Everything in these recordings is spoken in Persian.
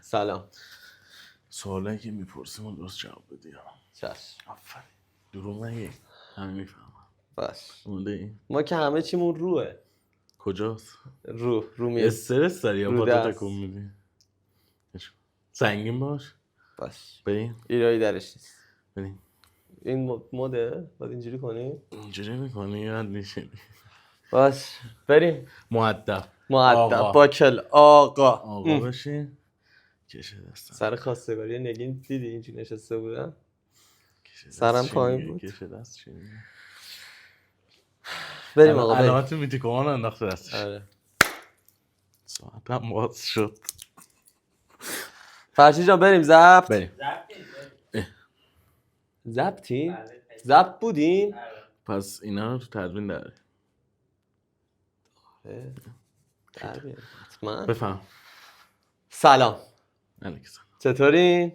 سلام. سوالی که میپرسیم و درست جواب بدی. چشم. آفرین. دروغ نگی. همه میفهمم. باش. مونده ما که همه چیمون روه. کجاست؟ رو میز. استرس داری یا رو پاتو دست. تکون میدی؟ سنگین باش. باش. بریم. ایرایی درش نیست. بریم. این مده؟ باید اینجوری کنی؟ اینجوری میکنی یاد میشینی. باش. بریم. مؤدب. مؤدب باکل آقا. آقا باشی. کشه دستم. سر خواستگاری نگین دیدی اینجوری نشسته بودم؟ کشه دست سرم چی پایین میگه؟ بود. کشه دست چی میگه؟ بریم آقا بریم. علامت میتی کمان انداخته دستش. آره. ساعتم باز شد. فرشی جان بریم ضبط. بریم. ضبطی؟ ضبط بودیم؟ پس اینا رو تو تدوین داره. در بیاریم. حتما. بفهم. سلام. علیکم. چطورین؟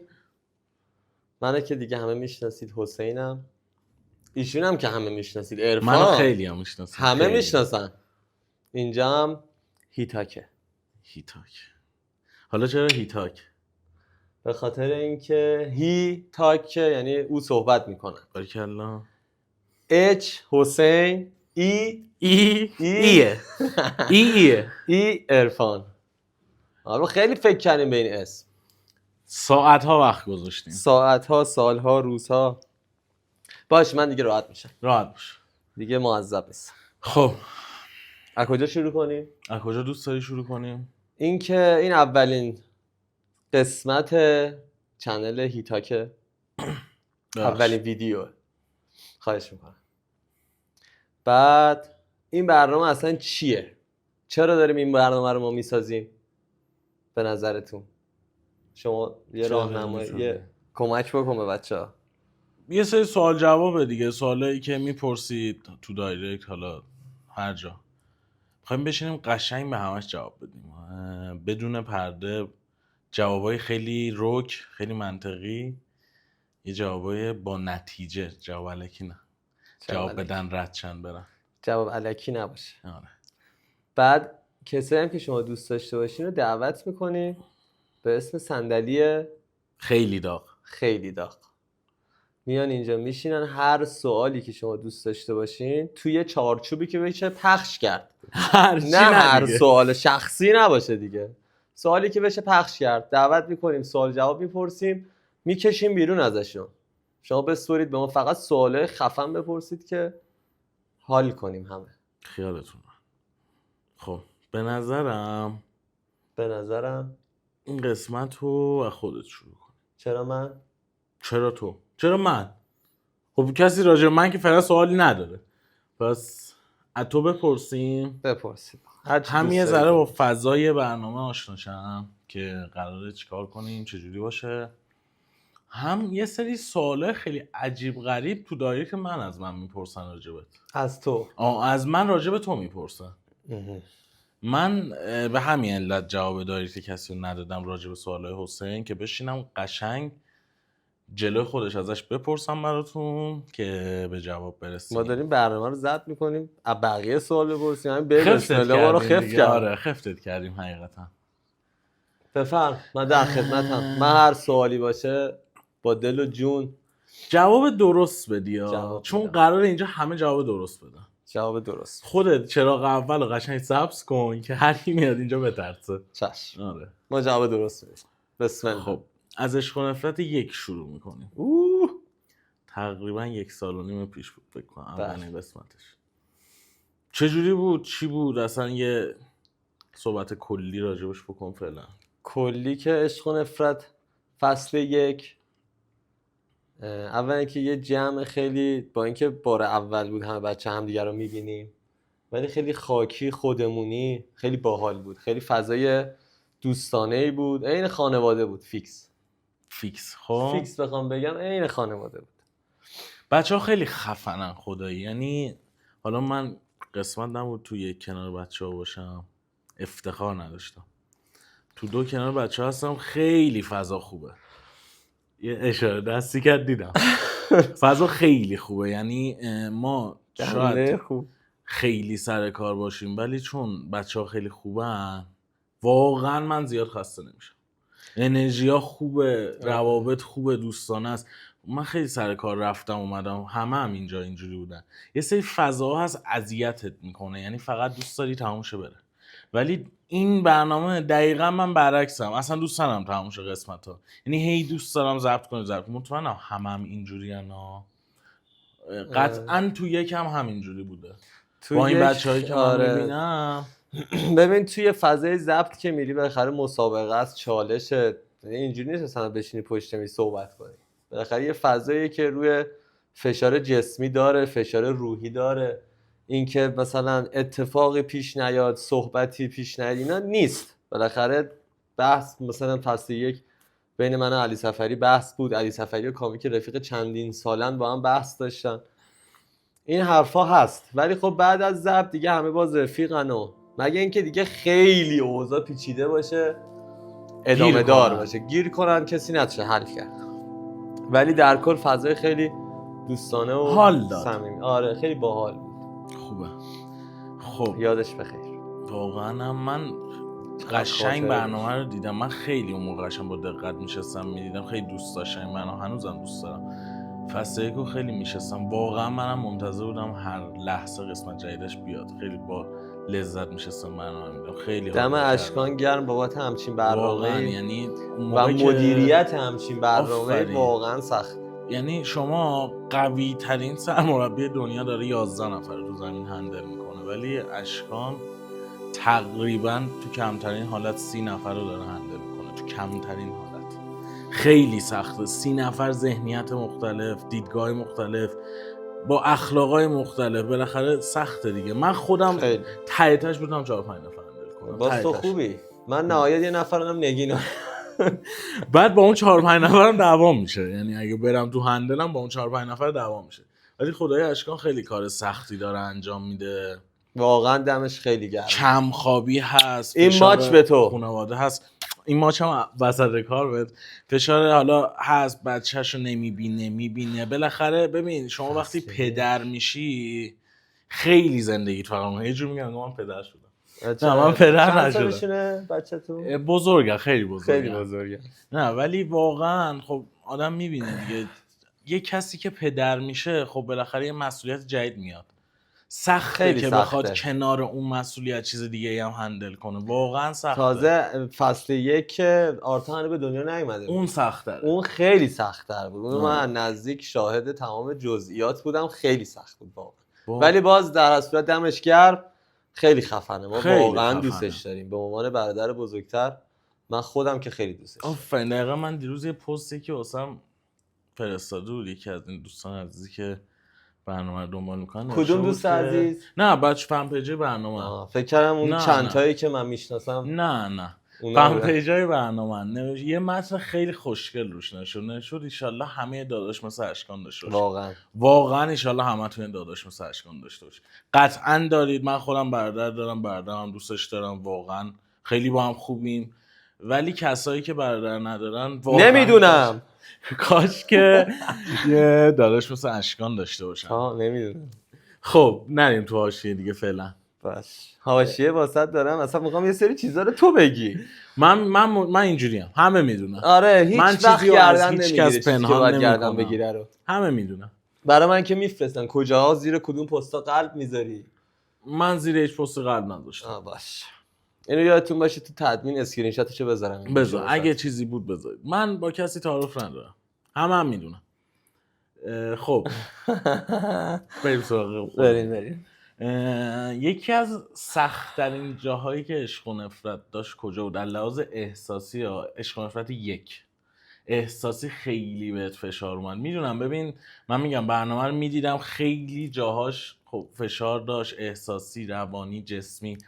منو که دیگه همه میشناسید، حسینم. ایشونم که همه میشناسید، عرفان. منو خیلی هم میشناسم. همه میشناسن. اینجا هم هیتاکه. هیتاک. حالا چرا هیتاک؟ به خاطر اینکه هیتاکه یعنی او صحبت میکنن. باریکلا. اچ حسین ایه ای عرفان. آره خیلی فکر کردیم به این اسم. ساعت‌ها وقت گذاشتیم. ساعت‌ها، سال‌ها، روزها. باش من دیگه راحت میشم. راحت باش. دیگه معذب نیستم. خب از کجا شروع کنیم؟ از کجا دوست داری شروع کنیم؟ این اولین قسمت چنل هیتاکه. اولین ویدیو. خواهش میکنم. بعد این برنامه اصلا چیه؟ چرا داریم این برنامه رو ما میسازیم؟ به نظرتون شما یه راهنمایی یه کمک بکن به بچه‌ها. یه سری سوال جوابه دیگه، سوالایی که میپرسید تو دایرکت، حالا هر جا میخوایم بشینیم قشنگ به همش جواب بدیم بدون پرده. جوابای خیلی رک، خیلی منطقی، یه جوابای با نتیجه. جواب الکی نه. جواب بدن ردشن برن. جواب الکی نباشه. آره. بعد کسایی هم که شما دوست داشته باشین رو دعوت میکنیم به اسم صندلی خیلی داغ. خیلی داغ. میان اینجا میشینن، هر سوالی که شما دوست داشته باشین توی چارچوبی که بشه پخش کرد. نه هر سوال شخصی نباشه دیگه. سوالی که بشه پخش کرد. دعوت میکنیم، سوال جواب میپرسیم، میکشیم بیرون ازشون. شما بسپرید به ما، فقط سوالای خفن بپرسید که حال کنیم همه. خیالتون. خب به نظرم این قسمت رو از خودت شروع کن. چرا من؟ چرا تو؟ چرا من؟ خب کسی راجع به من که فعلا سوالی نداره، پس از تو بپرسیم. بپرسید. هم یه ذره با فضای برنامه آشنا شم که قراره چیکار کنیم، چجوری باشه. هم یه سری سواله خیلی عجیب غریب تو دایره که از من میپرسن راجبت. از تو؟ از من راجب تو میپرسن. من به همین علت جواب دایرکت کسی رو ندادم راجب سوالای حسین، که بشینم قشنگ جلوی خودش ازش بپرسم براتون که به جواب برسیم. ما داریم برنامه رو ضبط میکنیم، از بقیه سوال بپرسیم. همین به خفتت ما رو خفت کردیم. آره خفتت کردیم حقیقتا. بفرم، من در خدمتم. من هر سوالی باشه با دل و جون جواب درست بدی چون بدم. قراره اینجا همه جواب درست بدن. جواب درست. خودت چراغ اول رو قشنگ سبز کن که هر کی میاد اینجا بترسه. چشم. آره. ما جواب درست میدیم. بسم الله. خب از عشق و نفرت 1 شروع میکنیم. تقریبا 1.5 سال پیش بود فکر کنم اولین قسمتش. چجوری بود؟ چی بود؟ اصلا یه صحبت کلی راجبش بکن فعلا. کلی که عشق و نفرت فصل 1 اولا که یه جمع خیلی، با اینکه بار اول بود همه بچه هم دیگه رو میبینیم، ولی خیلی خاکی، خودمونی، خیلی باحال بود. خیلی فضای دوستانه‌ای بود، عین خانواده بود. فیکس خب فیکس بخوام بگم عین خانواده بود. بچه‌ها خیلی خفنن خدایی. یعنی حالا من قسمت نبود توی کنار بچه‌ها باشم، افتخار نداشتم. تو 2 کنار بچه‌ها هستم، خیلی فضا خوبه. یه اشاره دستی کرد دیدم. فضا خیلی خوبه. یعنی ما شاید خیلی سر کار باشیم ولی چون بچه‌ها خیلی خوبن واقعا من زیاد خسته نمیشم. انرژیا خوبه، روابط خوبه، دوستانه است. من خیلی سر کار رفتم اومدم، هم اینجا اینجوری بودن. یه سری فضاها هست اذیتت میکنه، یعنی فقط دوست داری تموم شه بره. ولی این برنامه دقیقا من برعکسم، اصلا دوست دارم تموم شه قسمت ها، یعنی هی دوست دارم ضبط کنم. مطمئنم هم اینجوری ها، قطعا تو یکم همینجوری بوده با این بچه‌هایی که من میبینم. ببین توی فضای ضبط که میری بالاخره مسابقه است، چالشه، اینجوری نیست مثلا بشینی پشت میز صحبت کنی. بالاخره یه فضایی که روی فشار جسمی داره، فشار روحی داره، اینکه مثلا اتفاقی پیش نیاد، صحبتی پیش نیاد، اینا نیست. بالاخره بحث مثلا فصل 1 بین من و علی سفری بحث بود، علی سفری و کامی که رفیق چندین سالن با هم بحث داشتن، این حرفا هست. ولی خب بعد از ضبط دیگه همه باز رفیقن و مگه اینکه دیگه خیلی اوضاع پیچیده باشه، ادامه دار باشه، گیر کنن کسی نتونه حل کرد. ولی در کل فضای خیلی دوستانه و حال داد، صمیمی. آره خیلی باحال بود. خوبه. خب یادش بخیر. واقعا من قشنگ برنامه رو دیدم. من خیلی اون موقع قشنگ با دقت میشستم میدیدم، خیلی دوست داشتم این برنامه، هنوزم دوست دارم. فصل 1 خیلی میشستم، واقعا منم منتظر بودم هر لحظه قسمت جدیدش بیاد. خیلی با لذت میشستم برنامه میدیدم. خیلی دم اشکان گرم بابت همچین برنامه، یعنی و مدیریت همچین برنامه واقعا سخت. یعنی شما قوی ترین سرمربی دنیا داره 11 نفر تو زمین هندل میکنه، ولی اشکان تقریبا تو کمترین حالت 30 نفر رو داره هندل میکنه، تو کمترین حالت. خیلی سخته، 30 نفر، ذهنیت مختلف، دیدگاه مختلف، با اخلاقای مختلف، بالاخره سخته دیگه. من خودم ته تهش بودم 4-5 نفر هندل کنم. باز تو خوبی، من نهایت یه نفرم نگینم. بعد با اون 4-5 نفرم دعوا میشه، یعنی اگه برم تو هندلم با اون 4-5 نفر دعوا میشه. ولی خدای اشکان خیلی کار سختی داره انجام میده، واقعا دمش خیلی گرم. کم خوابی هست، این ماچ به تو خانواده هست، این ماچ هم وسط کار بهت فشار حالا هست، بچه‌شو نمیبینه. بالاخره ببین شما وقتی پدر میشی خیلی زندگی فقط یه جور میگن من پدر شدم. نه من پدر نشدم. چند سالشونه بچه‌تون؟ بزرگه، خیلی بزرگه. بزرگه. نه ولی واقعا خب آدم میبینه دیگه، یه کسی که پدر میشه خب بالاخره یه مسئولیت جدید میاد، سخته که بخواد کنار اون مسئولیت چیز دیگه هم هندل کنه، واقعا سخته. تازه فصل 1 که آرتا به دنیا نیومده بود، اون سخت‌تره، اون خیلی سخت‌تر بود. من نزدیک شاهد تمام جزئیات بودم، خیلی سخت بود واقعا. ولی باز در اصل صورت دمش گرم، خیلی خفنه. ما واقعا دوستش داریم به عنوان برادر بزرگتر. من خودم که خیلی دوستش دارم. آفرین. دقیقاً من دیروز یه پستی که واسم فرستاده بود یکی از این دوستان عزیزی که برنامه رو دنبال میکنن. کدوم دوست عزیز؟ نه بچه فن پیج برنامه. فکر کردم اون چند تایی که من میشناسم. نه فن پیجای برنامه. یه متن خیلی خوشگل روش نشد. ان همه داداش مثل اشکان داشته باشه. واقعا ان همتون داداش مثل اشکان داشته باشه. قطعا دارید. من خودم برادر دارم، برادرم دوستش دارم، واقعا خیلی با هم خوبیم. ولی کسایی که برادر ندارن واقعا نمیدونم، کاش که یه داداش مثل اشکان داشته باشن. نمیدونم. خب نریم تو حاشیه دیگه فعلا. باش، حاشیه واسط دارم. اصلا میخوام یه سری چیزا رو تو بگی. من اینجوریم، همه میدونن. آره هیچ وقت گردن نمیگیره، پنهان گردن بگیره رو همه میدونن. برای من که میفرستن کجاها زیر کدوم پستا قلب میذاری؟ من زیر هیچ پست قلب نذاشتم. باش، اینو یادتون باشه تو تدوین اسکرین شاتشو بذارم. بذار اگه چیزی بود بذارید. من با کسی تعارف ندارم، هم میدونن. خب بریم سراغ. بریم. یکی از سخت‌ترین جاهایی که عشق و نفرت داشت کجا بود؟ در لحاظ احساسی یا عشق و نفرت 1 احساسی خیلی بهت فشار اومد. میدونم، ببین من میگم برنامه رو میدیدم، خیلی جاهاش خب فشار داشت، احساسی، روانی، جسمی.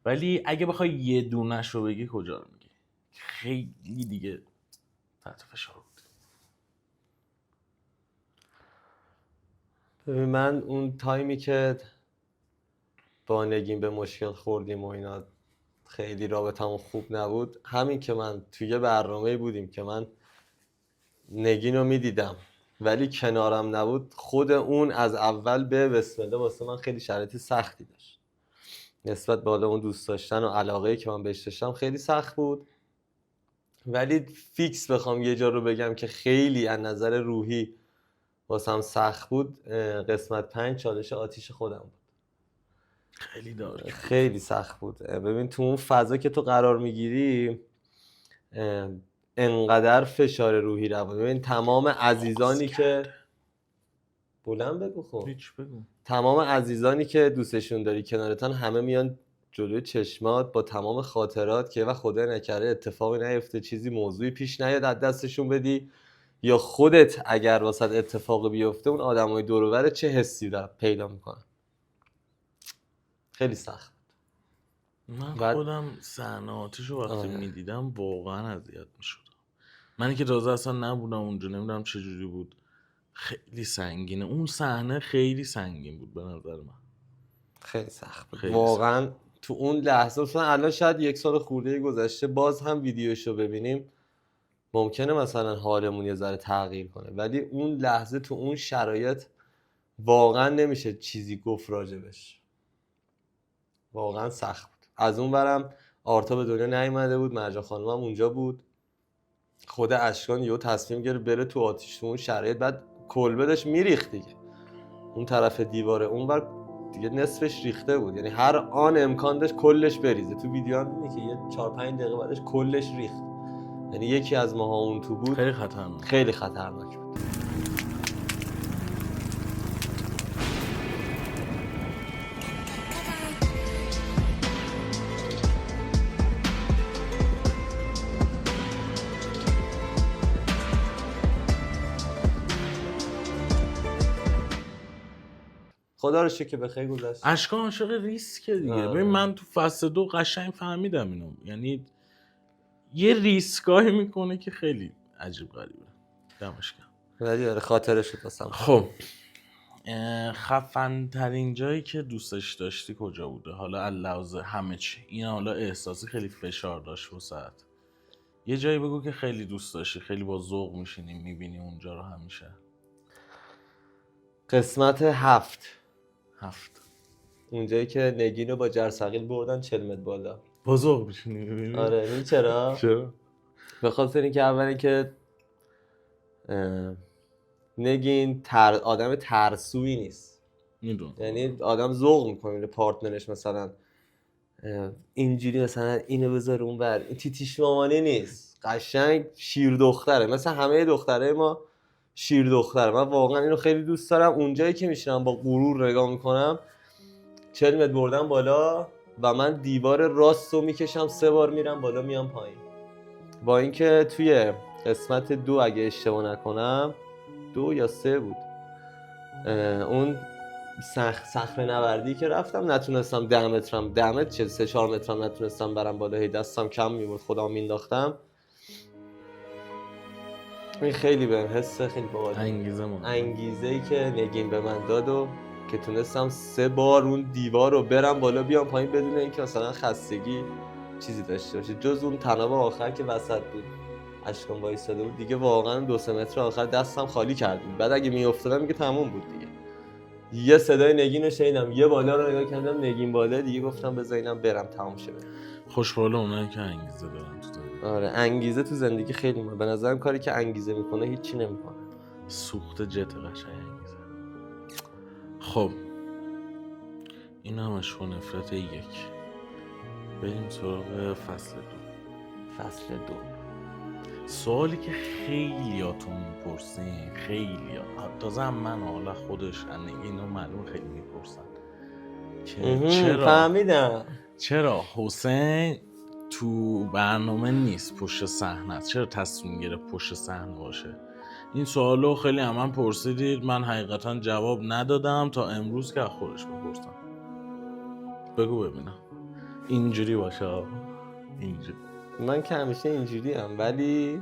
ولی اگه بخوای یه دونش رو بگی کجا رو میگی؟ خیلی دیگه تحت فشار بود. ببین من اون تایمی که با نگین به مشکل خوردیم و اینا، خیلی رابطمون خوب نبود. همین که من توی برنامه بودیم که من نگین رو میدیدم ولی کنارم نبود، خود اون از اول به بسم الله واسه من خیلی شرایط سختی داشت. نسبت به اون دوست داشتن و علاقه‌ای که من بهش داشتم خیلی سخت بود. ولی فیکس بخوام یه جا رو بگم که خیلی از نظر روحی واسم سخت بود، قسمت 5 چالش آتیش خودم بود. خیلی دارک، خیلی سخت بود. ببین تو اون فضا که تو قرار میگیری انقدر فشار روحی روانی، ببین تمام عزیزانی که بلند بگو خب هیچ بگو. تمام عزیزانی که دوستشون داری کنارتان همه میان جلوی چشمات با تمام خاطرات که و خدا نکرده اتفاقی نیفته، چیزی موضوعی پیش نیاد از دستشون بدی، یا خودت اگر واسط اتفاقی بیفته اون آدمای دور و برت چه حسی رو پیدا میکنن. خیلی سخت. من خودم صحنه آتیشو وقتی میدیدم واقعا اذیت میشدم. منی که تازه اصلا نبودم اونجا، نمیدونم چه جوری بود. خیلی سنگینه اون صحنه، خیلی سنگین بود به نظر من. خیلی سخت بود خیلی واقعا سخت. تو اون لحظه. مثلا الان شاید 1 سال خورده گذشته باز هم ویدیوشو ببینیم ممکنه مثلا حالمون یه ذره تغییر کنه، ولی اون لحظه تو اون شرایط واقعا نمیشه چیزی گفت راجبش. واقعا سخت بود. از اون برم آرتا به دنیا نیومده بود، مرجان خانم هم اونجا بود. خود اشکان یهو تصمیم گرفت بره تو آتیش، تو اون شرایط بعد کلبه داشت میریخت دیگه. اون طرف دیواره اونور دیگه نصفش ریخته بود، یعنی هر آن امکان داشت کلش بریزه. تو ویدیو هم دیدی که یه 4-5 دقیقه بعدش کلش ریخت. یعنی یکی از ماها اون تو بود. خیلی خطرناک. خیلی خطرناک بود. خدا رو شکر که بخیر گذشت. اشکان عاشق ریسکه دیگه. ببین من تو فصل 2 قشنگ فهمیدم اینو، یعنی یه ریسکایی میکنه که خیلی عجیب غریبه. دمش گرم. ولی آره خاطرش شد واسم. خب خفن ترین جایی که دوستش داشتی کجا بوده؟ حالا علاوه همه چی، این حالا احساسی خیلی فشار داشت وسط. یه جایی بگو که خیلی دوست داشتی، خیلی با ذوق میشینی میبینی اونجا رو همیشه. قسمت 7 7 اونجایی که نگین رو با جرثقیل بردن 40 متر بالا. با ذوق میشینی میبینی؟ آره این چرا؟ چرا؟ به خاطر اینکه اولی که نگین آدم ترسویی نیست. میدونم. یعنی آدم ذوق میکنه پارتنرش مثلا اینجوری مثلا اینو بذاره اون بر این تیتیش مامانی نیست، قشنگ شیر دختره، مثلا همه دختره ما شیر دختره. من واقعا اینو خیلی دوست دارم. اونجایی که میشینم با غرور نگاه میکنم 40 متر بردم بالا و من دیوار راست رو میکشم 3 بار میرم بالا میام پایین. با اینکه توی قسمت 2 اگه اشتباه نکنم 2 یا 3 بود اون صخره نوردی که رفتم نتونستم 10 مترم 10 متر 3-4 مترم نتونستم برم بالا، هی دستم کم میمون خودم مینداختم. این خیلی بهم حس خیلی باحال انگیزه‌ای که نگین به من داد و که تونستم 3 بار اون دیوار رو برم بالا بیام پایین بدون اینکه مثلا خستگی چیزی داشته باشه، جز اون تناب آخر که وسط بود اشکان وایساده بود دیگه. واقعا 2-3 متر آخر دستم خالی کردم. بعد اگه میافتادم دیگه تموم بود دیگه. یه صدای نگین رو شنیدم، یه بالا رو نگاه کردم نگین بالا دیگه، گفتم بذار اینم برم تموم شه. خوشحال اونایی که انگیزه دارن تو زندگی. آره انگیزه تو زندگی خیلی مهمه. به نظرم کاری که انگیزه میکنه هیچی نمیکنه. سوخت جت قشنگ انگیزه. خب این همش با نفرت 1. بریم سراغ فصل 2. فصل 2 سوالی که خیلیاتون میپرسین، خیلیا تازه هم من حالا خودش اینو معلوم خیلی میپرسن که چرا فهمیدم چرا حسین تو برنامه نیست، پشت صحنه است، چرا تصمیم گرفت پشت صحنه باشه؟ این سوالو خیلی من پرسیدید، من حقیقتا جواب ندادم تا امروز که خودش بپرسم. بگو ببینم اینجوری باشه. اینجوری من که همیشه اینجوری هم، ولی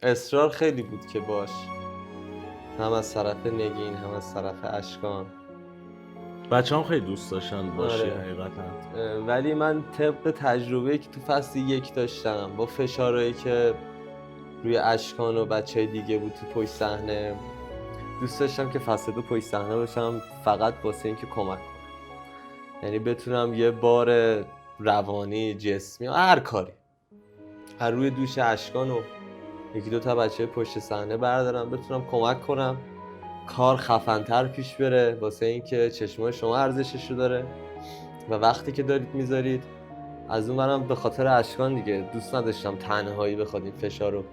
اصرار خیلی بود که باش، هم از طرف نگین هم از طرف اشکان. بچه هم خیلی دوست داشتن باشی. آره. حقیقتا ولی من طبق تجربه‌ای که تو فصل 1 داشتم با فشارهایی که روی اشکان و بچه دیگه بود تو پشت صحنه، دوست داشتم که فصل 2 پشت صحنه باشم، فقط واسه اینکه کمک کنم. یعنی بتونم یه بار روانی، جسمی، هر کاری، هر روی دوش اشکان و یکی دو تا بچه پشت صحنه بردارم بتونم کمک کنم کار خفن‌تر پیش بره، واسه اینکه چشمای شما ارزشش رو داره و وقتی که دارید میذارید از اون برم به خاطر اشکان دیگه دوست نداشتم تنهایی بخواد این فشار رو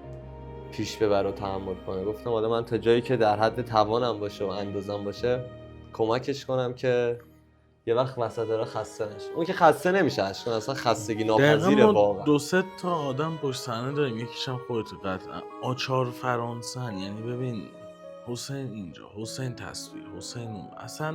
پیش ببره و تحمل کنه. گفتم حالا من تا جایی که در حد توانم باشه و اندازم باشه کمکش کنم که یه وقت وسط داره خسته نشه. اون که خسته نمیشه اشکان، اصلا خستگی ناپذیره واقعا. دو سه تا آدم پشت صحنه داریم، یکیش هم خودت قطعا آچار فرانسن. یعنی ببین حسین اینجا، حسین تصویر، حسین اون، اصلا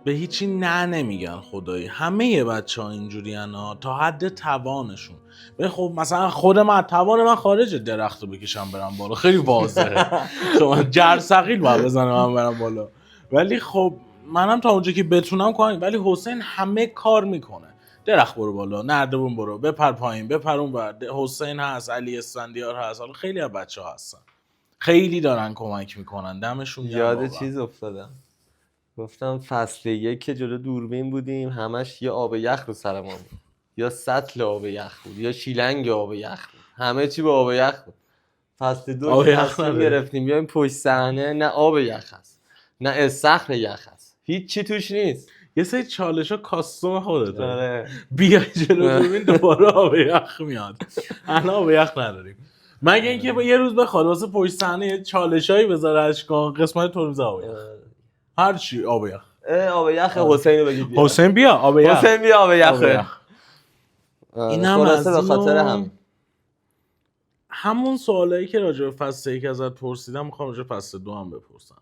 به هیچی نه نمیگن خدایی. همه بچه ها اینجوری ها تا حد توانشون. به خب مثلا خود من توان من خارج درخت رو بکشم برم بالا، خیلی واضحه. شما جرثقیل باید بزنم من برم بالا، ولی خب منم تا اونجا که بتونم کنم. ولی حسین همه کار میکنه، درخت برو بالا، نردبون برو، بپر پایین، بپر اون بر. حسین هست، علی اسفندیار هست، حالا خیلی از بچه ها هستن، خیلی دارن کمک میکنن، دمشون گرم. یاد چیز افتادم، گفتم فصل 1 که جلو دوربین بودیم همش یه آب یخ رو سر ما بود، یا سطل آب یخ بود یا شیلنگ آب یخ بود، همه چی با آب یخ بود. فصل 2 که تصمیم گرفتیم بیایم پشت صحنه، نه آب یخ هست نه استخر یخ هست، هیچ چی توش نیست. یه سری چالشا کاستوم خودته. آره. بیا جلو دوربین دوباره آب یخ میاد. الان آب یخ نداریم، مگه اینکه یه روز بخواد واسه پشت صحنه یه چالشایی بذاره اشکان، قسمت ترمز آب یخ، هر چی آب یخ. آب یخ حسین رو بگید بیا. حسین بیا آب یخ، حسین بیا آب یخ. اینم خلاصه به خاطر همون سوالایی که راجع به فصل 1 ازت پرسیدم میخوام راجع به فصل 2 هم بپرسم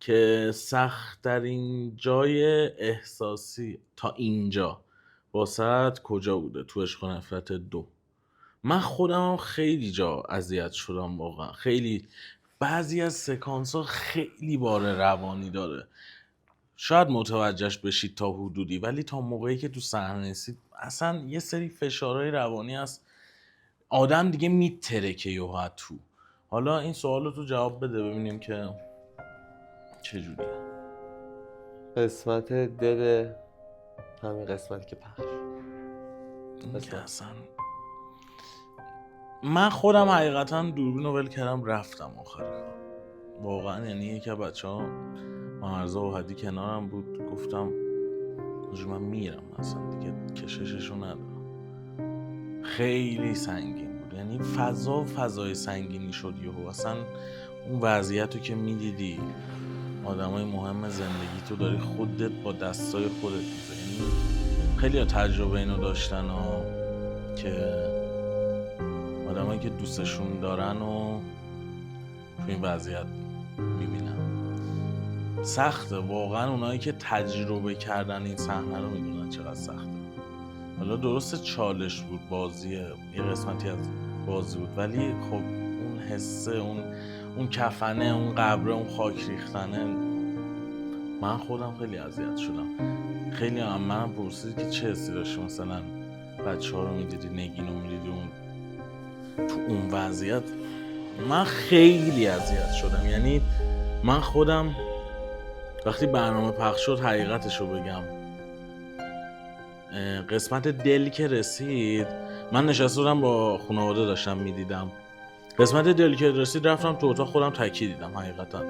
که سخت‌ترین جای احساسی تا اینجا واسط کجا بوده تو عشق و نفرت 2؟ من خودم هم خیلی جا اذیت شدم واقعا. خیلی بعضی از سکانس‌ها خیلی بار روانی داره، شاید متوجهش بشید تا حدودی، ولی تا موقعی که تو صحنه نیستید اصلا یه سری فشارهای روانی هست آدم دیگه میترکه یهو تو. حالا این سوالو تو جواب بده ببینیم که چجوریه. قسمت دل همین قسمتی که پخش این که اصلا من خودم حقیقتا دوربین رو ول کردم رفتم آخر کار واقعا. یعنی یکی از بچه‌ها مرزا و هدی کنارم بود، گفتم من میرم اصلا دیگه کشششو ندارم. خیلی سنگین بود، یعنی فضای سنگینی شد یهو. اصلا اون وضعیتو که میدیدی آدمای مهم زندگی تو داری خودت با دستای خودت میزنی. یعنی خیلی تجربه اینو داشتن که آدمایی که دوستشون دارن و تو این وضعیت میبینن. سخته واقعا، اونایی که تجربه کردن این صحنه رو میدونن چقدر سخته. حالا درسته چالش بود، بازیه، یه قسمتی از بازی بود، ولی خب اون حسه، اون کفنه، اون قبره، اون خاک ریختنه، من خودم خیلی اذیت شدم. خیلی هم من پرسید که چه حسی داشتی مثلا بچه ها رو میدیدی، نگین رو میدیدی اون تو اون وضعیت. من خیلی اذیت شدم. یعنی من خودم وقتی برنامه پخش شد حقیقتشو بگم، قسمت دل که رسید من نشسته بودم با خانواده داشتم میدیدم. قسمت دل که رسید رفتم تو اتاق خودم تکی دیدم. حقیقتا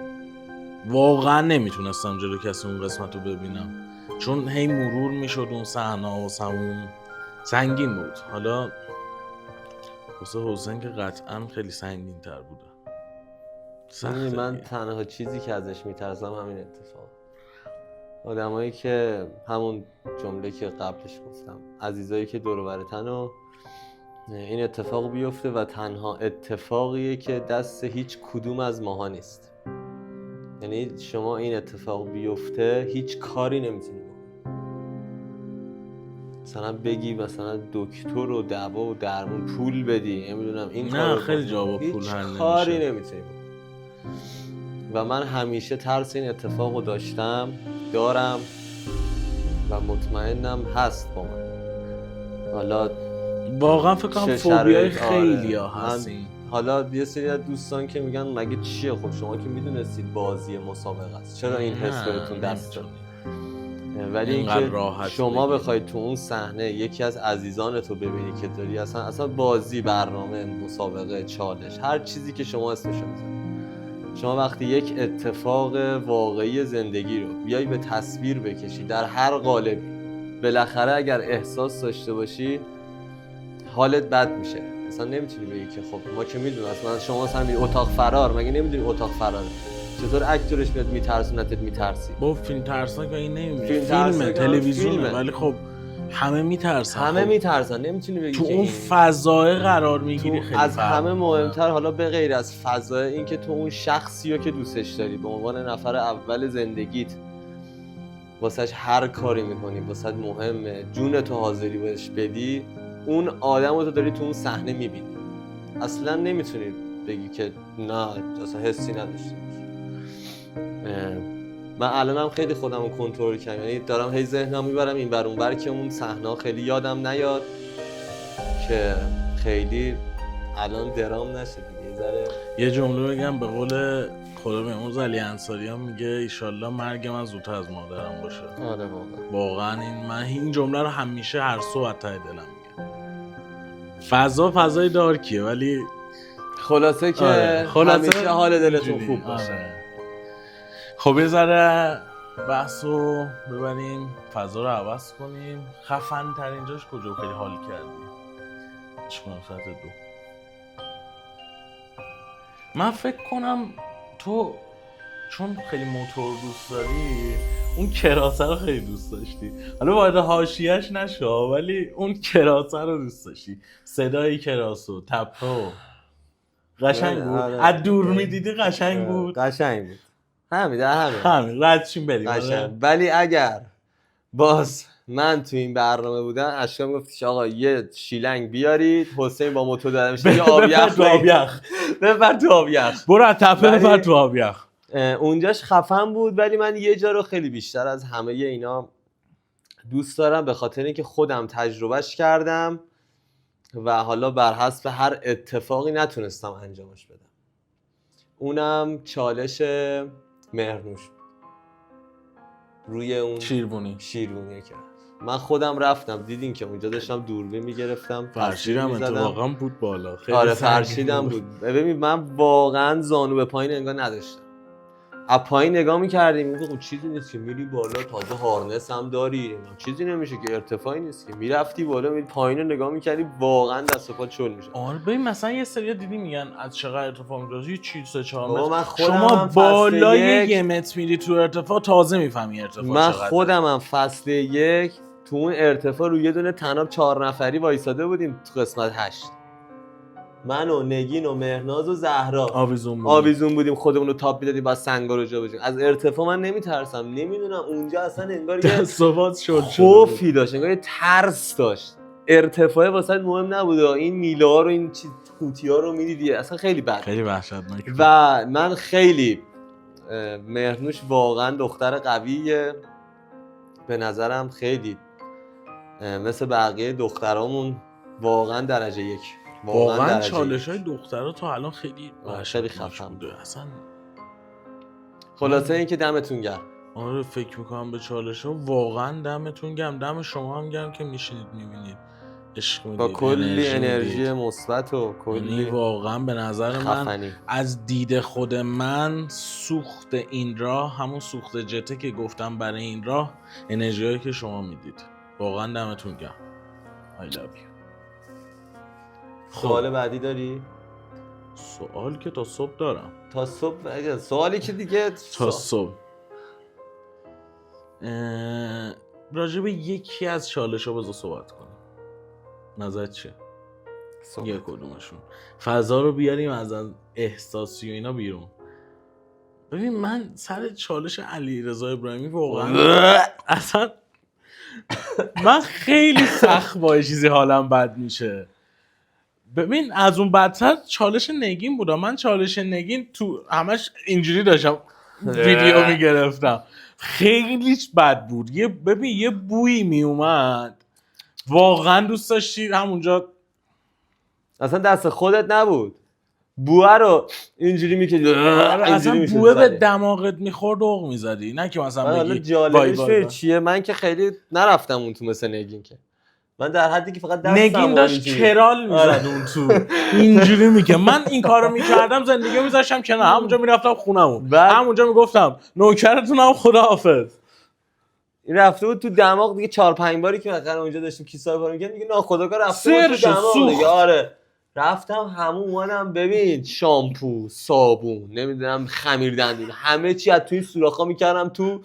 واقعا نمیتونستم جلو کسی اون قسمت رو ببینم، چون هی مرور میشد اون صحنه و سنگین بود. حالا واسه حسین که قطعا خیلی سنگین تر بوده. من تنها چیزی که ازش میترسم همین اتفاق. آدمایی که همون جمله که قبلش گفتم، عزیزایی که دور و برتن و این اتفاق بیفته و تنها اتفاقیه که دست هیچ کدوم از ماها نیست. یعنی شما این اتفاق بیفته هیچ کاری نمیتونی بکنی. مثلا بگی مثلا دکتر و دوا و درمون پول بدی، نمیدونم این کارو، نه خیلی جا با پول حل نمیشه، کاری نمیتونی بکنی. و من همیشه ترس این اتفاقو دارم و مطمئنم هست با من. حالا واقعا فکر کنم فوبیای خیلی ها هستین. حالا یه سری از دوستان که میگن مگه چیه، خب شما که میدونستید بازی مسابقه است، چرا این حس بهتون دست داد؟ ولی اینقدر اینکه راحت شما بگی. بخوای تو اون صحنه یکی از عزیزانتو ببینی که داری اصلا بازی، برنامه، مسابقه، چالش، هر چیزی که شما اسمشو میذاری، شما وقتی یک اتفاق واقعی زندگی رو بیای به تصویر بکشی در هر قالبی، بالاخره اگر احساس داشته باشی حالت بد میشه. اصلا نمیتونی بگی که خب ما که میدونیم اصلا شما مثلا میری اتاق فرار، مگه نمیدونی اتاق فراره؟ چطور اکتورش میاد میترسونتت میترسی؟ با فیلم ترسناک این نمیشه، فیلم فیلمه، ترسناک تلویزیونه، فیلمه. ولی خب همه میترسن، همه خب میترسن، نمیتونی بگی تو که اون این فضای قرار میگیری تو خیلی از فرق همه می‌کنه. مهمتر، حالا به غیر از فضای، این که تو اون شخصی رو که دوستش داری به عنوان نفر اول زندگیت واسهش هر کاری میکنی، واسهت مهمه، جون تو حاضری بهش بدی، اون آدم رو تو داری تو اون صحنه میبینی. اصلا نمیتونی بگی که نه اصلا حسی نداشته باش. من الانم خیلی خودم رو کنترل کردم، یعنی دارم هی ذهنم میبرم این ور اون ور که اون صحنه خیلی یادم نیاد، که خیلی الان درام نشه دیگه. ذره یه جمله بگم به قول خدا بیامرز علی انصاریان، میگه ایشالله مرگ من زودتر از مادرم باشه. آره واقعا من این جمله رو همیشه هر صبح ته دلم میگم. فضای دارکیه ولی خلاصه که همیشه حال دلتون خوب باشه. خب یه ذره بحث رو ببریم فضا رو عوض کنیم. خفن ترین جاش کجا خیلی حال کردی؟ عشق نفرت 2. من فکر کنم تو چون خیلی موتور دوست داری اون کراسه رو خیلی دوست داشتی. حالا وارد حاشیه‌اش نشو، ولی اون کراسه رو دوست داشتی، صدای کراسو، تپه قشنگ بود. آره. از دور میدیدی قشنگ بود. قشنگ بود. همین رد شیم بریم. قشنگ. ولی اگر باز من تو این برنامه بودم اشکام گفتیش آقا یه شیلنگ بیارید، حسین با موتور داره میشه یه آب یخ ببر تو آب یخ، برو از تپه ببر تو آب یخ. اونجاش خفن بود. ولی من یه جا رو خیلی بیشتر از همه اینا دوست دارم، به خاطر اینکه خودم تجربهش کردم و حالا بر حسب هر اتفاقی نتونستم انجامش بدم. اونم چالش مهرنوش بود روی اون شیربونی که من خودم رفتم، دیدین که اونجا داشتم دوربین میگرفتم، فرشیدم اتفاقا بود بالا، خیلی آره فرشیدم بود. ببین من واقعا زانو به پایین انگار نداشتم، از پایین نگاه میکردیم میگه چیزی نیست که میری بالا، تازه هارنس هم داری، چیزی نمیشه که، ارتفاعی نیست که، میرفتی بالا میری پایین رو نگاه میکردی واقعا دست و پا چل میشه. آره ببین مثلا یه سری دیدی میگن از چقدر ارتفاع میاد، یه چیز 3-4 متر، شما بالای 1 متر میری تو ارتفاع تازه میفهمی ارتفاع من چقدره. خودم فصل 1 تو اون ارتفاع روی یه دونه تناب 4 نفری وایساده بودیم تو قسمت 8، من و نگین و مهناز و زهرا آویزون بودیم، خودمون رو تاپ میدادیم بعد سنگا رو جا بزنیم. از ارتفاع من نمیترسم، نمیدونم اونجا اصلا انگار یه خوفی داشت، انگار یه ترس داشت. ارتفاع واسه مهم نبود، این میله ها رو این توتی ها رو میدیدی اصلا خیلی بد، خیلی وحشتناک. و من خیلی مهرنوش واقعا دختر قویه به نظرم، خیلی مثل بقیه دخترامون واقعا درجه 1. واقعا چالش‌های دخترها تا الان خیلی خفن بوده اصلا. خلاصه این که دمتون گرم. آره فکر میکنم به چالش‌ها واقعا دمتون گرم، دم شما هم گرم که میشینید میبینید، عشق میدید، با کلی انرژی مثبت و کلی واقعا به نظر خفنی. من از دید خود من سوخت این راه همون سوخت جته که گفتم برای این راه، انرژیایی که شما میدید واقعا دمتون گرم. I love you. سوال بعدی داری؟ سوال که تا صبح دارم. تا صبح؟ سوالی که دیگه تا صبح. راجع به یکی از چالش‌ها بذار صحبت کنیم. نظرت چیه؟ یه کدومشون فضا رو بیاریم از احساسی و اینا بیرون. ببین من سر چالش علیرضا ابراهیمی واقعا اصلا من خیلی سخت با چیزی حالم بد میشه. ببین از اون بدتر چالش نگین بودا. من چالش نگین تو همش اینجوری داشتم ویدیو میگرفتم، خیلی بد بود. ببین یه بویی میومد واقعا دوست داشتی همونجا، اصلا دست خودت نبود، بوه رو اینجوری میکردی اصلا بوه به دماغت میخورد اوق میزدی، نه که مثلا بگی جالبش چیه. من که خیلی نرفتم اون تو مثل نگین، که من در حدی که فقط دستم نگین داشت کرال میزد اون تو اینجوری میگه. من این کارو میکردم زندگی میذاشتم کنار، همونجا میرفتم خونمون، همونجا میگفتم نوکرتونم خداحافظ. این رفته بود تو دماغ دیگه 4-5 باری که مثلا اونجا داشتیم کیسا کار میگه ناخودآگاه رفته بود تو دماغ دیگه. آره رفتم همون اومدم ببین شامپو صابون نمیدونم خمیر دندون همه چی از توی سوراخا میکردم تو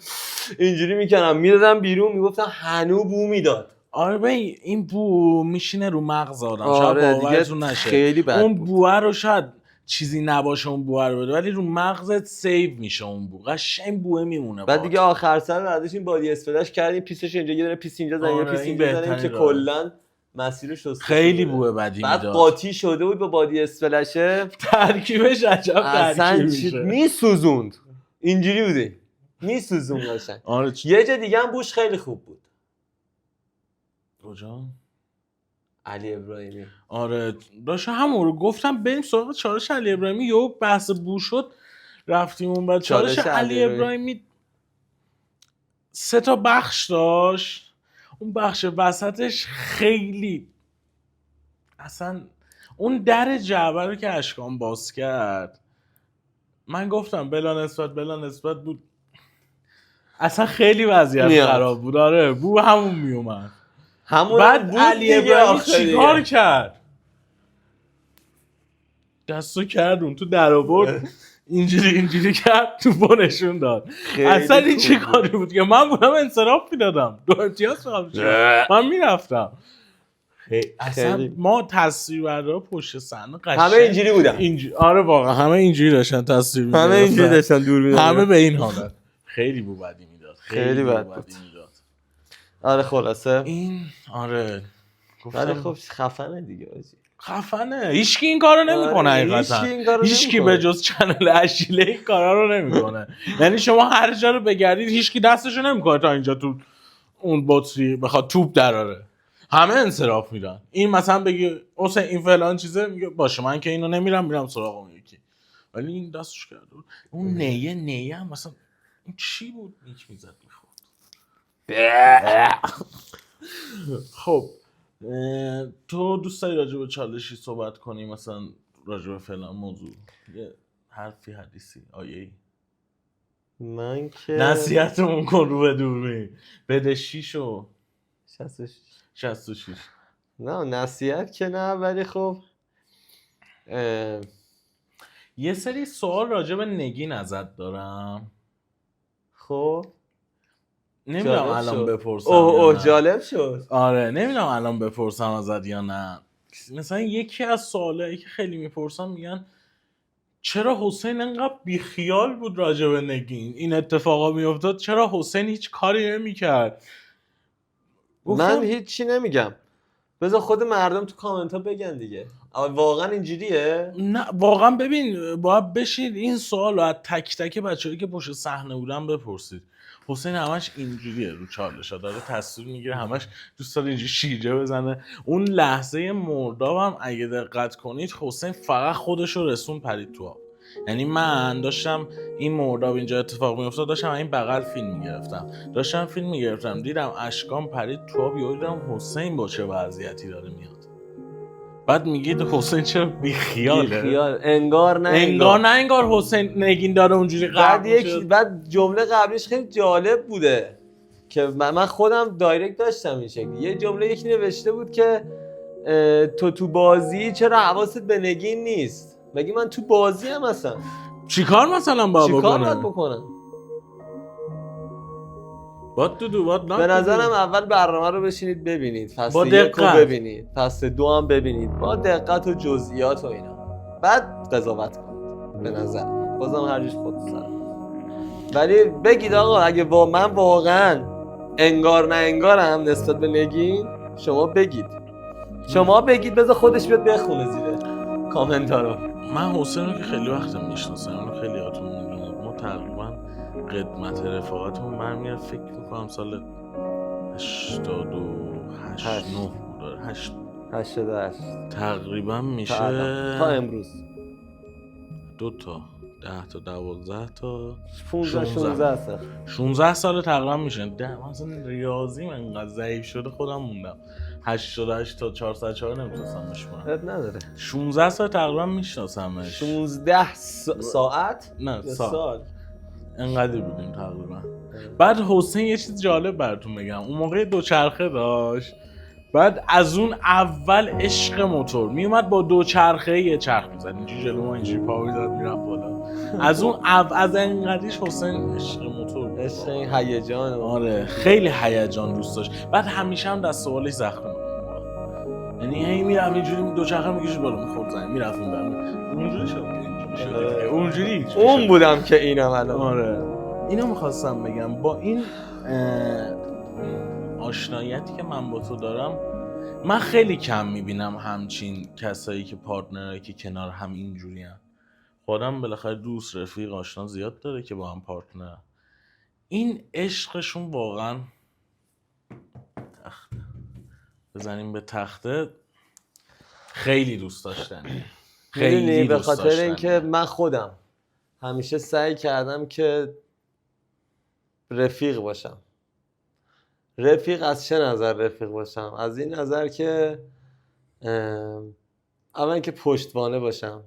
اینجوری میکردم میدادم بیرون میگفتم هنو بو میداد. آره ببین این بو میشینه رو مغز آدم. آره شاید باورتون نشه خیلی بد اون بود. بوه رو شاید چیزی نباشه اون بوه رو بده ولی رو مغزت سیو میشه اون بو، قشنگ بوه میمونه. بعد دیگه آخر سر برداشتیم بادی اسپرش کردیم پیسش اینجا یه دونه پیس اینجا زدیم آره پیس اینجا زدیم که کلا مسیرش شسته خیلی بوه بدی میداد. بعد قاطی شده بود با بادی اسپلشه ترکیبش عجب ترکیبی میشه میسوزوند اینجوری بوده میسوزوند قشنگ. آره یه جا دیگه هم بوش خیلی خوب بود. کجا؟ علی ابراهیمی. آره داشتم همون رو گفتم بریم سراغ چالش علی ابراهیمی. یهو بحث بو شد رفتیم اون بعد چالش علی ابراهیمی 3 تا بخش داشت. اون بخش وسطش خیلی اصلا اون در جعبه رو که اشکان باز کرد من گفتم بلا نسبت بود اصلا خیلی وضعیت خراب بود. آره بو همون میومد. بعد علی ابراهیمی چیکار کرد؟ دستو کرد اون تو در آورد اینجوری کرد تو بونشون داد. اصلا این چه کاری بود که من بودم انصراف میدادم 2 امتیاز من میرفتم. اصلا ما تصویربردارا پشت صحنه همه اینجوری بودن. آره واقعا همه اینجوری داشتن تصویر می‌گرفتن. همه اینجوری داشتن دور می‌دادن. همه به این حالت. خیلی بو بدی میداد. خیلی بد بود. آره خلاصه این آره ولی خب خفنه دیگه آجی. خفنه. هیچکی این کارو نمیکنه حقیقتا. هیچکی به جز چنل اشیله این کارا رو نمیکنه. یعنی شما هر جا رو بگردید هیچکی دستشو نمیکنه تا اینجا تو اون بطری بخواد توپ دراره. همه انصراف میدن. این مثلا بگی حسین این فلان چیزه میگه باشه من که اینو نمیرم میرم سراغ اون یکی. ولی این دستش کرد اون نیه هم مثلا این چی بود نیک میزد میخورد. خب تو دوست داری راجع به چالشی صحبت کنی مثلا راجع به فلان موضوع یه حرفی حدیثی آیه‌ای؟ من که نصیحتمون کن رو به دوربین بده 6 و 66. نه نصیحت که نه ولی خب یه سری سوال راجع به نگین ازت دارم. خب نمیدونم الان بپرسم اوه جالب شد. آره نمیدونم الان بپرسم ازت یا نه. مثلا یکی از سوالایی که خیلی میپرسم میگن چرا حسین انقدر بیخیال بود راجع به نگین؟ این اتفاقا میافتاد چرا حسین هیچ کاری نمیکرد؟ من هیچی نمیگم بذار خود مردم تو کامنت ها بگن دیگه. واقعا اینجوریه؟ نه واقعا ببین باید بشید این سوال رو از تک تک بچه‌ای که پشت صحنه بودن بپرسید. حسین همش اینجوریه رو چالشا داره تصویر میگیره همش دوست داره اینجوری شیرجه بزنه. اون لحظه مرداب هم اگه دقت کنید حسین فقط خودش رو رسون پرید تو آب. یعنی من داشتم این مرداب اینجا اتفاق میافتاد داشتم این بغل فیلم میگرفتم دیدم اشکان پرید تو آب یهو دیدم حسین با چه وضعیتی داره میاد. بعد میگید حسین چرا بیخیاله؟ انگار حسین نگین داره اونجوری بعد جمله قبلیش خیلی جالب بوده که من خودم دایرکت داشتم این شکلی. یه جمله یکی نوشته بود که تو بازی چرا حواست به نگین نیست؟ مگه من تو بازی هم هستم چیکار مثلا باید بکنم؟ به نظرم اول برنامه رو بشینید ببینید، فصل 1 رو ببینید، فصل 2 هم ببینید با دقت و جزئیات و اینا، بعد قضاوت کنید. به نظر بازم هر جوش خودتون. ولی بگید آقا اگه من واقعا انگار نه انگارم نسبت به نگین شما بگید بذار خودش بیاد بخونه زیر کامنت ها رو. من حسین رو که خیلی وقت میشناسم اونو خیلی هاتون میدونید ما تقریبا قدمت رفاقتمون برمیاد فکر میکنم سال 88 9 بود 88 تقریبا میشه تا امروز 2 تا 10 تا 12 تا 15 سال 16 سال تقریبا میشه. مثلا ریاضی من انقدر ضعیف شده خودم موندم. 88 تا 404 نمیتونستم بشمارم. اب نداره. 16 سال تقریبا میشناسمش. 16 ساعت؟ نه سال. انقدر بودیم تقریبا. بعد حسین یه چیز جالب براتون بگم. اون موقع دوچرخه داشت. بعد از اون اول عشق موتور میومد با دوچرخه یه چرخ میزد اینجوری جلو ما اینجوری پا میداد میرفت بالا. از اون از انقدرش حسین عشق موتور، عشق این هیجان. آره خیلی هیجان دوست داشت. بعد همیشه هم دست و بالش زخم بود، یعنی هی میرفت اینجوری دوچرخه میکشید بالا میخورد زمین میرفت اونجوری شد اونجوری اون بودم که اینم الان. آره اینو میخواستم بگم. با این آشناییتی که من با تو دارم من خیلی کم میبینم همچین کسایی که پارتنرایی که کنار هم اینجوری هم. خودم بالاخره دوست رفیق آشنا زیاد داره که با هم پارتنر. این عشقشون واقعا تخته بزنیم به تخته خیلی دوست داشتنی. خیلی به خاطر اینکه من خودم همیشه سعی کردم که رفیق باشم. رفیق از چه نظر رفیق باشم؟ از این نظر که اول که پشتوانه باشم،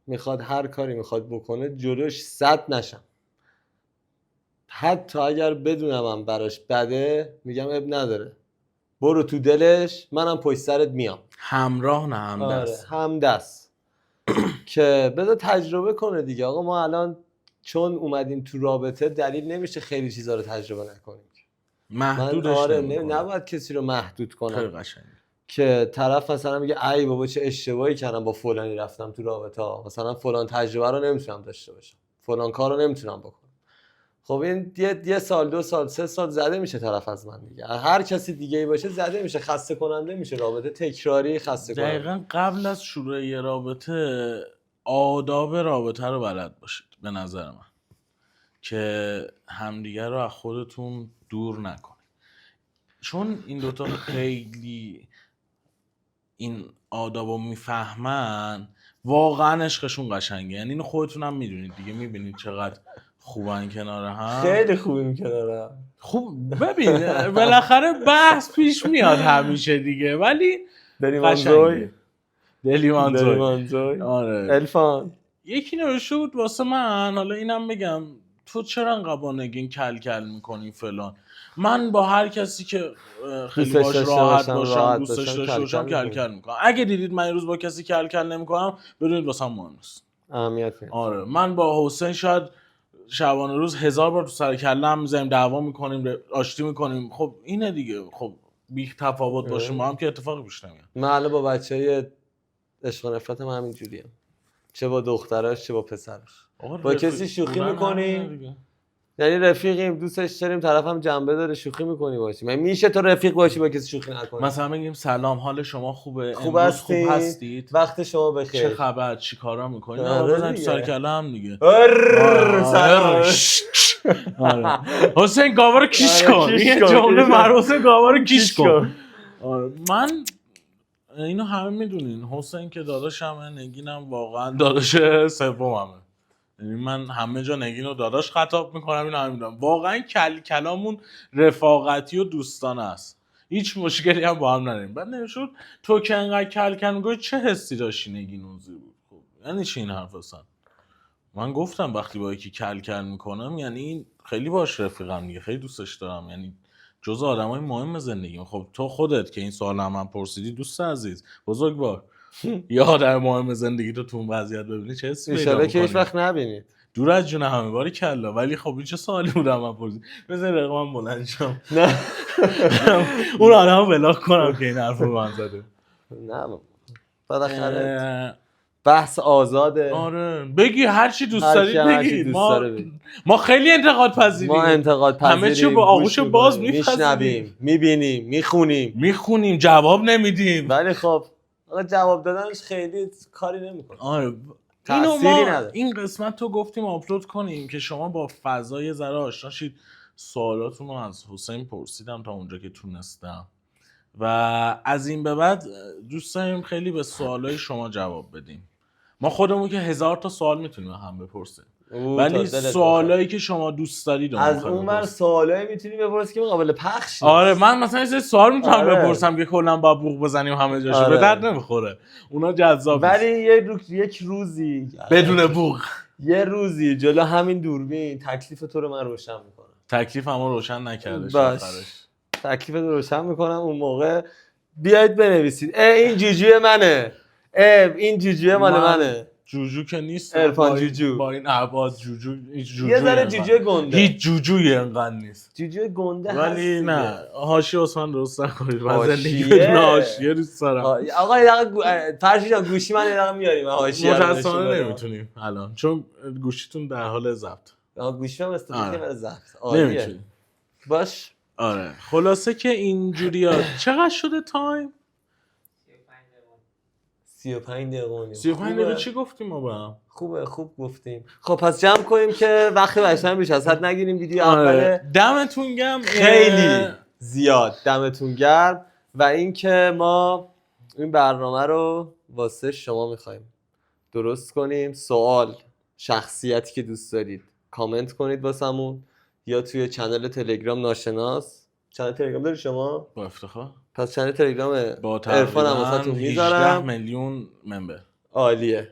میخواد هر کاری میخواد بکنه جلوش صد نشم، حتی اگر بدونم براش بده میگم اب نداره برو تو دلش، منم پشت سرت میام. همراه نه همدست. آره همدست. که بذار تجربه کنه دیگه. آقا ما الان چون اومدیم تو رابطه دلیل نمیشه خیلی چیزا رو تجربه نکنیم. محدودش آره نمی‌کنم. نباید کسی رو محدود کنم. خیلی قشنگه که طرف مثلا میگه ای بابا چه اشتباهی کردم با فلانی رفتم تو رابطه ها، مثلا فلان تجربه رو نمیتونم داشته باشم، فلان کار رو نمیتونم بکنم. خب این یه سال 2 سال 3 سال زده میشه طرف از من دیگه. هر کسی دیگه ای باشه زده میشه، خسته کننده میشه، رابطه تکراری خسته کننده. دقیقاً قبل از شروع یه رابطه آداب رابطه رو بلد باشید به نظر من، که همدیگه رو از خودتون دور نکنید. چون این دوتا خیلی این آدابو میفهمن واقعا عشقشون قشنگه. یعنی اینو خودتون هم میدونید دیگه، میبینید چقدر خوبن کنار هم. خیلی خوبیم کنار هم. خوب ببین بالاخره بحث پیش میاد همیشه دیگه، ولی دلیمانزوی دلیمانزوی آره الفان. یکی نوشته بود واسه من، حالا اینم بگم، تو چرا انقدر با نگین کل کل میکنی فلان. من با هر کسی که خیلی باش راحت باشم دوست داشته باشم کل کل میکنم. اگه دیدید من این روز با کسی کل کل نمیکنم بدونید واسم مهم نیست، اهمیت نیست. آره من با حسین شاید شبانه روز 1000 بار تو سر کله هم میزنیم، دعوا میکنیم، آشتی میکنیم. خب اینه دیگه. خب بی تفاوت باشیم ما هم که اتفاقی پیش نمیاد. من الان با بچهای عشق و نفرت هم همین جوریه، چه با دختراش چه با پسرش. با کسی شوخی میکنی یعنی رفیقیم، دوستش داریم، طرف هم جنبه داره، شوخی میکنی باشی. من میشه تو رفیق باشی با کسی شوخی نکنی؟ مثلا بگیم سلام حال شما خوبه، خوب هستید، وقت شما بخیر، چه خبر، چی کارا میکنید، بزن تو سر کله هم دیگه. سلام حسین گاوا رو کیش کن، یه جمله معروف گاوا رو کیش کن. من اینو همه میدونین، حسین که داداشمه، نگینم واقعا داداش سوممه. یعنی من همه جا نگین رو داداش خطاب میکنم، اینو هم میدونم. واقعا کلامون رفاقتی و دوستانه است، هیچ مشکلی هم با هم نداریم. بعد نمیشد تو که انقدر کل میگوی چه حسی داشتی نگین اونزی بود؟ خب یعنی چی این حرف اصلا؟ من گفتم وقتی با یکی کل میکنم یعنی خیلی باش رفیقم دیگه، خیلی دوستش دارم، یعنی جز آدمای مهم زندگیم. خب تو خودت که این سوال هم پرسیدی دوست عزیز بزرگوار، یا آدم مهم زندگی تو اون وضعیت ببینی چه حسی پیدا می‌کنی؟ که هیچ وقت نبینید. دور از جون همه باری کلا. ولی خب این چه سوالی بودم من پرسید؟ بزن رقمم بلند شم نه اون آدمو بلاک کنم که این حرفو من زده. نه بالاخره بحث آزاده. آره بگی هر چی دوست داری بگید. ما خیلی انتقاد پذیریم. ما انتقاد پذیریم، همه چی با آغوش باز میشنویم، میبینیم، میخونیم، جواب نمیدیم. ولی خب جواب دادنش خیلی کاری نمیکنه. آره اینو ما این قسمت تو گفتیم آپلود کنیم که شما با فضای ذره آشنا شید. سوالاتون رو از حسین پرسیدم تا اونجا که تونستم و از این به بعد دوست داریم خیلی به سوالای شما جواب بدیم. ما خودمون که 1000 تا سوال میتونیم هم بپرسیم، او ولی تا دلت سوالایی که شما دوست دارید رو از می‌خوایم اون ور بپرسیم. سوالایی میتونی بپرسی که قابل پخش نیست. آره من مثلا یه سری سوال میتونم آره. بپرسم که کلا با بوق بزنیم همه جاشو، آره. به درد نمیخوره، اونا جذاب ولی نیست. یک روزی بدون بوق یه روزی جلو همین دوربین تکلیف تو رو من روشن میکنم. تکلیف همون روشن نکردش باش. آخرش. تکلیف رو روشن میکنم. اون موقع بیاید بنویسید این جوجوی منه، این جوجوی مال منه. جوجو که نیست، عرفان جوجو با این ابعاد جوجو یه ذره جوجوی گنده، هیچ جوجویی انقدر نیست، جوجوی گنده هست ولی دیگه. نه حاشیه عثمان درست نکنید، من حاشیه. زندگی بدون حاشیه دوست دارم. آقا یه دقیقه فرشی جان گوشی من یه دقیقه میاریم حاشیه رو متأسفانه نشون نمیتونیم الان چون گوشیتون در حال ضبط. گوشی هم استفاده برای ضبط نمیتونیم. باش. آره خلاصه که اینجوریه. چقدر شده تایم؟ 35 دقیقه. 35 دقیقه چی گفتیم ما با هم؟ خوب گفتیم. خب پس جمع کنیم که وقتی بچه‌ها بیش از حد نگیریم. ویدیو اول دمتون گرم، خیلی زیاد دمتون گرم. و اینکه ما این برنامه رو واسه شما می‌خوایم درست کنیم. سوال، شخصیتی که دوست دارید کامنت کنید واسمون، یا توی چنل تلگرام ناشناس. چنل تلگرام داری شما؟ با افتخار. پس چنل تلگرام با عرفان هم واسهتون میذارم. 18 میلیون ممبر. عالیه.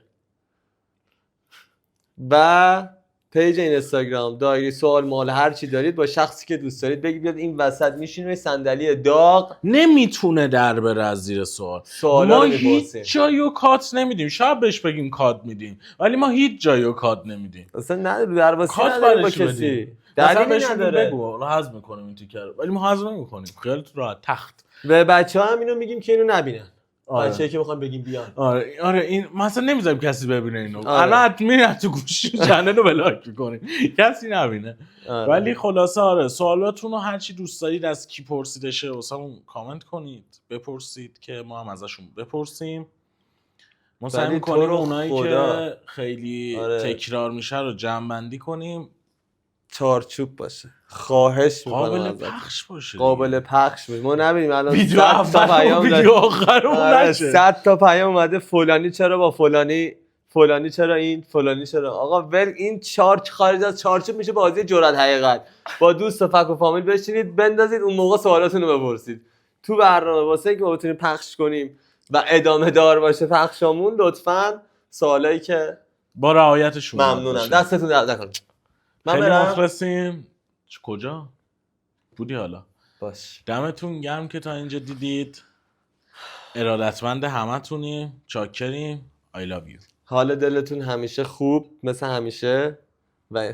و پیج اینستاگرام دایری سوال مال هر چی دارید با شخصی که دوست دارید بگید بیاد این وسط میشینه روی صندلی داغ، نمیتونه در بره از زیر سوال. سوالا ما رو میپرسیم. هیچ جایو کات نمیدیم، شاید بهش بگیم کات میدیم ولی ما هیچ جایو کات نمیدیم. اصلا نه درواسی کات نداریم با برش کسی. بدیم. مثلا دلیلی بهش نداره. بگو حالا حذف میکنیم این تیکر ولی ما حذف نمیکنیم، خیالت راحت. تخت به بچه‌ها هم اینو میگیم که اینو نبینن. آره. بچه‌ای که میخوام بگیم بیان. آره این مثلا نمیذاریم کسی ببینه اینو. آره. الان میرن تو گوشی چنل رو بلاک میکنیم کسی نبینه. آره. ولی خلاصه آره سوالاتون رو هر چی دوست دارید از کی پرسیدشه واسمون کامنت کنید، بپرسید که ما هم ازشون بپرسیم. ما سعی می‌کنیم اونایی که خیلی تکرار میشه رو جمع‌بندی کنیم، چارچوب باشه. خواهش می‌کنم قابل ازتون. پخش باشه. قابل پخش باشه. ما نبینیم الان ویدیو 100 تا پیام ویدیو آخر نشه. 100 تا پیام اومده فلانی چرا با فلانی چرا این فلانی چرا. آقا ول این چارچ خارج از چارچوب میشه بازی جرأت حقیقت. با دوست و فک و فامیل بشینید بندازید اون موقع سوالاتون رو بپرسید. تو برنامه واسه اینکه بتونیم پخش کنیم و ادامه دار باشه پخشامون لطفاً سوالایی که با رعایت شما ممنونم. دستتون درد نکنه. خیلی مخلصیم. کجا بودی حالا؟ باش. دمتون گرم که تا اینجا دیدید. ارادتمند همتونیم. چاکریم. I love you. حال دلتون همیشه خوب مثل همیشه و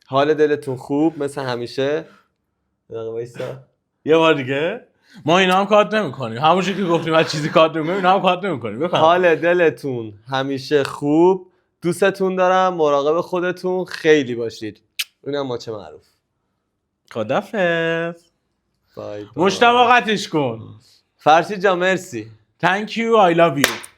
حال دلتون خوب مثل همیشه. یه بار دیگه ما اینا هم کات نمی‌کنیم. همونجوری که گفتیم هر چیزی کات نمی‌کنیم اینا هم کات نمی‌کنیم. بفهم. حال دلتون همیشه خوب. دوستتون دارم. مراقب خودتون خیلی باشید. اونم ماچه معروف. خدافظ. بای. مشتاق قطعش کن. فرشید جان مرسی. Thank you. I love you.